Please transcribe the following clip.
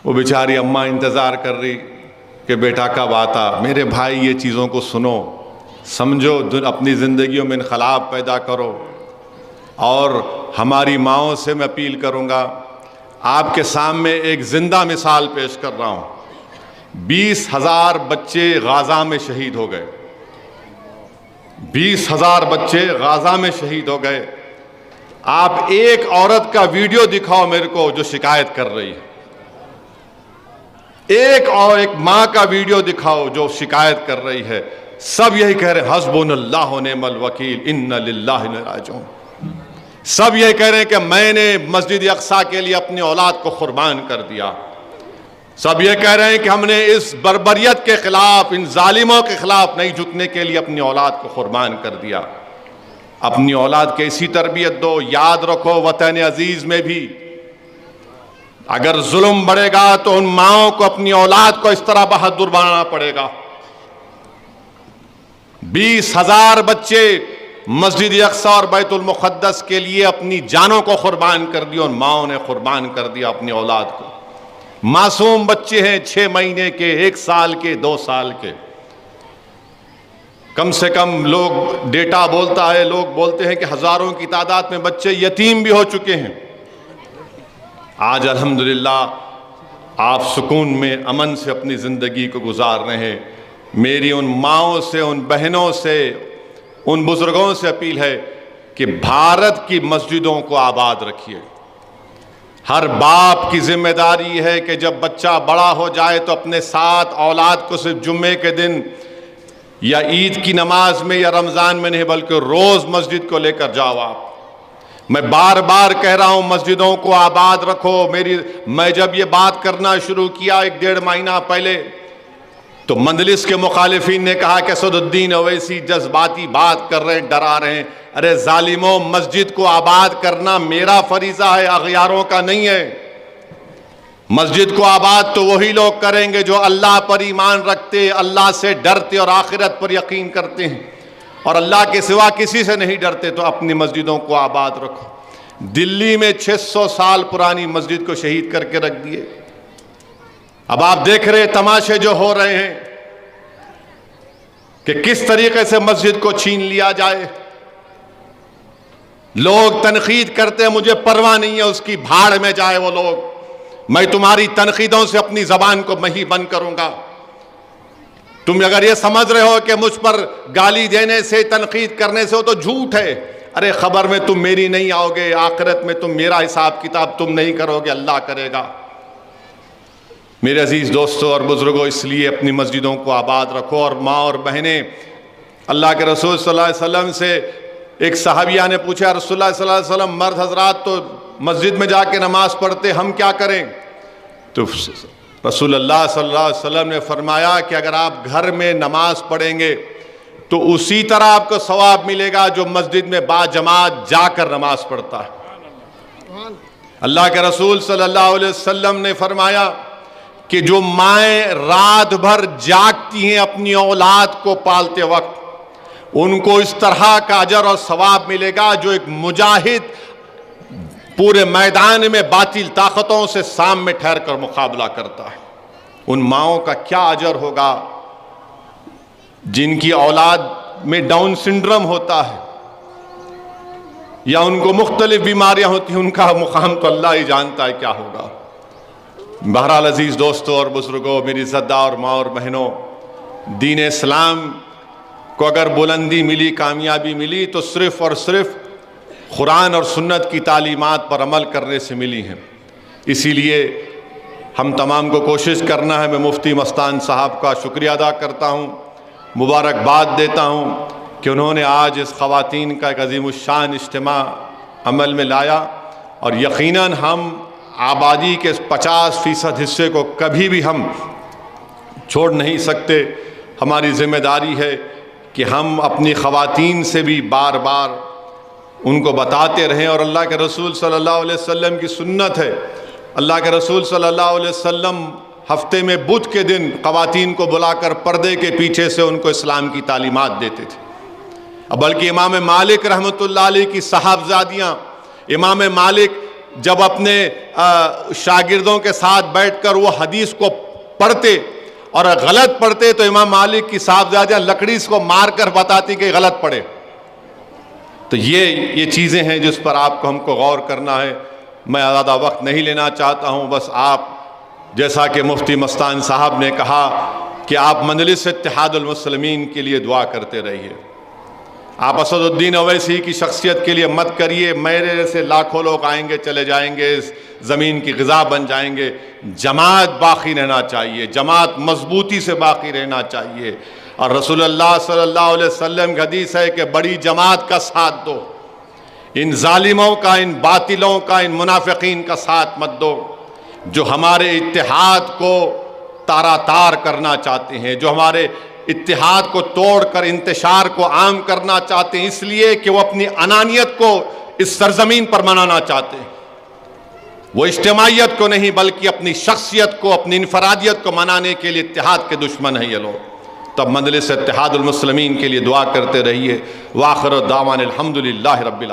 وہ بیچاری اماں انتظار کر رہی کہ بیٹا کب آتا۔ میرے بھائی یہ چیزوں کو سنو، سمجھو، اپنی زندگیوں میں انقلاب پیدا کرو۔ اور ہماری ماؤں سے میں اپیل کروں گا، آپ کے سامنے ایک زندہ مثال پیش کر رہا ہوں۔ 20,000 بچے غزہ میں شہید ہو گئے، 20,000 بچے غزہ میں شہید ہو گئے۔ آپ ایک عورت کا ویڈیو دکھاؤ میرے کو جو شکایت کر رہی ہے، ایک ماں کا ویڈیو دکھاؤ جو شکایت کر رہی ہے۔ سب یہی کہہ رہے ہیں حسبنا اللہ و نعم الوکیل انا للہ و انا الیہ راجعون۔ سب یہ کہہ رہے ہیں کہ میں نے مسجد اقصیٰ کے لیے اپنی اولاد کو قربان کر دیا۔ سب یہ کہہ رہے ہیں کہ ہم نے اس بربریت کے خلاف، ان ظالموں کے خلاف نہیں جھکنے کے لیے اپنی اولاد کو قربان کر دیا۔ اپنی اولاد کے اسی تربیت دو۔ یاد رکھو وطن عزیز میں بھی اگر ظلم بڑھے گا تو ان ماؤں کو اپنی اولاد کو اس طرح بہادر بنانا پڑے گا۔ 20,000 بچے مسجد اقصیٰ اور بیت المقدس کے لیے اپنی جانوں کو قربان کر دیا، اور ماؤں نے قربان کر دیا اپنی اولاد کو۔ معصوم بچے ہیں، 6 مہینے کے، 1 سال کے، 2 سال کے۔ کم سے کم لوگ ڈیٹا بولتا ہے، لوگ بولتے ہیں کہ ہزاروں کی تعداد میں بچے یتیم بھی ہو چکے ہیں۔ آج الحمدللہ آپ سکون میں، امن سے اپنی زندگی کو گزار رہے ہیں۔ میری ان ماؤں سے، ان بہنوں سے، ان بزرگوں سے اپیل ہے کہ بھارت کی مسجدوں کو آباد رکھیے۔ ہر باپ کی ذمہ داری ہے کہ جب بچہ بڑا ہو جائے تو اپنے ساتھ اولاد کو صرف جمعے کے دن یا عید کی نماز میں یا رمضان میں نہیں بلکہ روز مسجد کو لے کر جاؤ۔ آپ، میں بار بار کہہ رہا ہوں مسجدوں کو آباد رکھو۔ میں جب یہ بات کرنا شروع کیا 1-1.5 مہینہ پہلے تو مجلس کے مخالفین نے کہا کہ اسد الدین اویسی جذباتی بات کر رہے ہیں، ڈرا رہے ہیں۔ ارے ظالموں، مسجد کو آباد کرنا میرا فریضہ ہے، اغیاروں کا نہیں ہے۔ مسجد کو آباد تو وہی لوگ کریں گے جو اللہ پر ایمان رکھتے، اللہ سے ڈرتے اور آخرت پر یقین کرتے ہیں، اور اللہ کے سوا کسی سے نہیں ڈرتے۔ تو اپنی مسجدوں کو آباد رکھو۔ دلی میں 600 سال پرانی مسجد کو شہید کر کے رکھ دیے۔ اب آپ دیکھ رہے تماشے جو ہو رہے ہیں کہ کس طریقے سے مسجد کو چھین لیا جائے۔ لوگ تنقید کرتے ہیں، مجھے پرواہ نہیں ہے اس کی، بھاڑ میں جائے وہ لوگ، میں تمہاری تنقیدوں سے اپنی زبان کو میں ہی بند کروں گا۔ تم اگر یہ سمجھ رہے ہو کہ مجھ پر گالی دینے سے، تنقید کرنے سے، وہ تو جھوٹ ہے۔ ارے خبر میں تم میری نہیں آؤ گے، آخرت میں تم میرا حساب کتاب تم نہیں کرو گے، اللہ کرے گا۔ میرے عزیز دوستوں اور بزرگوں، اس لیے اپنی مسجدوں کو آباد رکھو۔ اور ماں اور بہنیں، اللہ کے رسول صلی اللہ علیہ وسلم سے ایک صحابیہ نے پوچھا، رسول اللہ صلی اللہ علیہ وسلم مرد حضرات تو مسجد میں جا کے نماز پڑھتے، ہم کیا کریں؟ تو رسول اللہ صلی اللہ علیہ وسلم نے فرمایا کہ اگر آپ گھر میں نماز پڑھیں گے تو اسی طرح آپ کو ثواب ملے گا جو مسجد میں با جماعت جا کر نماز پڑھتا ہے۔ اللہ کے رسول صلی اللہ علیہ وسلم نے فرمایا کہ جو مائیں رات بھر جاگتی ہیں اپنی اولاد کو پالتے وقت، ان کو اس طرح کا اجر اور ثواب ملے گا جو ایک مجاہد پورے میدان میں باطل طاقتوں سے سامنے ٹھہر کر مقابلہ کرتا ہے۔ ان ماؤں کا کیا اجر ہوگا جن کی اولاد میں ڈاؤن سنڈروم ہوتا ہے یا ان کو مختلف بیماریاں ہوتی ہیں، ان کا مقام تو اللہ ہی جانتا ہے کیا ہوگا۔ بہرحال عزیز دوستوں اور بزرگوں، میری عزتدار ماں اور بہنوں، دین اسلام کو اگر بلندی ملی، کامیابی ملی تو صرف اور صرف قرآن اور سنت کی تعلیمات پر عمل کرنے سے ملی ہیں۔ اسی لیے ہم تمام کو کوشش کرنا ہے۔ میں مفتی مستان صاحب کا شکریہ ادا کرتا ہوں، مبارکباد دیتا ہوں کہ انہوں نے آج اس خواتین کا ایک عظیم الشان اجتماع عمل میں لایا، اور یقیناً ہم آبادی کے 50% حصے کو کبھی بھی ہم چھوڑ نہیں سکتے۔ ہماری ذمہ داری ہے کہ ہم اپنی خواتین سے بھی بار بار ان کو بتاتے رہیں، اور اللہ کے رسول صلی اللہ علیہ وسلم کی سنت ہے۔ اللہ کے رسول صلی اللہ علیہ وسلم ہفتے میں بدھ کے دن خواتین کو بلا کر پردے کے پیچھے سے ان کو اسلام کی تعلیمات دیتے تھے۔ بلکہ امام مالک رحمۃ اللہ علیہ کی صاحبزادیاں، امام مالک جب اپنے شاگردوں کے ساتھ بیٹھ کر وہ حدیث کو پڑھتے اور غلط پڑھتے تو امام مالک کی صاحبزادیاں لکڑی کو مار کر بتاتی کہ غلط پڑھے. تو یہ چیزیں ہیں جس پر آپ کو ہم کو غور کرنا ہے. میں زیادہ وقت نہیں لینا چاہتا ہوں، بس آپ جیسا کہ مفتی مستان صاحب نے کہا کہ آپ مجلس اتحاد المسلمین کے لیے دعا کرتے رہیے. آپ اسد الدین اویسی کی شخصیت کے لیے مت کریے، میرے جیسے لاکھوں لوگ آئیں گے چلے جائیں گے، اس زمین کی غذا بن جائیں گے. جماعت باقی رہنا چاہیے، جماعت مضبوطی سے باقی رہنا چاہیے. اور رسول اللہ صلی اللہ علیہ وسلم کی حدیث ہے کہ بڑی جماعت کا ساتھ دو، ان ظالموں کا، ان باطلوں کا، ان منافقین کا ساتھ مت دو جو ہمارے اتحاد کو تارا تار کرنا چاہتے ہیں، جو ہمارے اتحاد کو توڑ کر انتشار کو عام کرنا چاہتے ہیں، اس لیے کہ وہ اپنی انانیت کو اس سرزمین پر منانا چاہتے ہیں. وہ اجتماعیت کو نہیں بلکہ اپنی شخصیت کو، اپنی انفرادیت کو منانے کے لیے اتحاد کے دشمن ہیں یہ لوگ. تب مجلس اتحاد المسلمین کے لیے دعا کرتے رہیے. وآخر دعوانا الحمدللہ رب العالمین.